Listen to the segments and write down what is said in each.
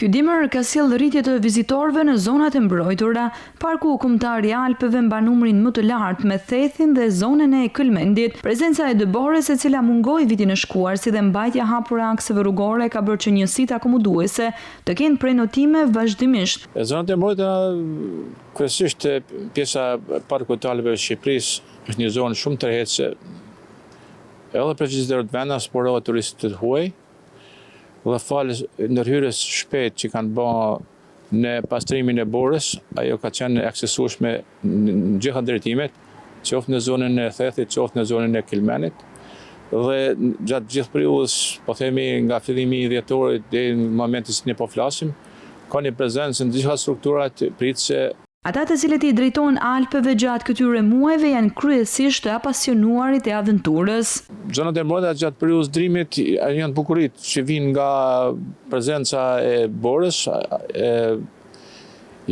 Ky dimër ka sjellë rritje të vizitorëve në zonat e mbrojtura, parku kombëtar i Alpeve mban numrin më të lartë me Thethin dhe zonën e Këlmendit. Prezenca e dëbores e cila mungoi vitin e shkuar, si dhe mbajtja hapur e akseve rrugore ka bërë që njësitë akomoduese të kenë prenotime vazhdimisht. Zonat e mbrojtura, kryesisht pjesa e parkut të Alpeve të Shqipërisë, është një zonë shumë tërheqëse, edhe për vizitorët të vendas, por edhe turistët huaj. Dhe falës ndërhyrjes shpejt që kanë bërë në pastrimin e borës, ajo ka qenë aksesueshme në gjitha drejtimet, qoftë në zonën e Thethit, qoftë në zonën e Këlmenit. Dhe gjatë gjithë periudhës, po themi nga fillimi i dhjetorit deri në momentin që ne po flasim, ka një prezencë në gjitha strukturat pritëse. Ata të cilët i drejtojnë Alpeve gjatë këtyre muajve janë kryesisht të apasionuarit e aventurës. Zonat e mbrojtura gjatë periudhës drimit janë bukurit që vijnë nga prezenca e borës,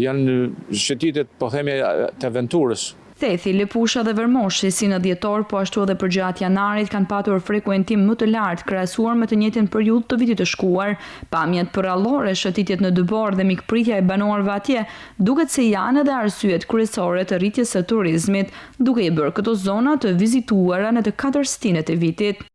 janë shëtitet, po themi, të aventurës. Thethi, Lepusha dhe Vermoshi, si në dhjetor, po ashtu edhe për gjatë janarit, kanë patur frekuentim më të lartë krahasuar me të njëjtin periudhë të vitit të shkuar. Pamjet përrallore, shëtitjet në dëbor dhe mikpritja e banorëve atje, duket se janë edhe arsyet kryesore të rritjes së turizmit, duke i bërë këto zona të vizituara në të 4 stinet e vitit.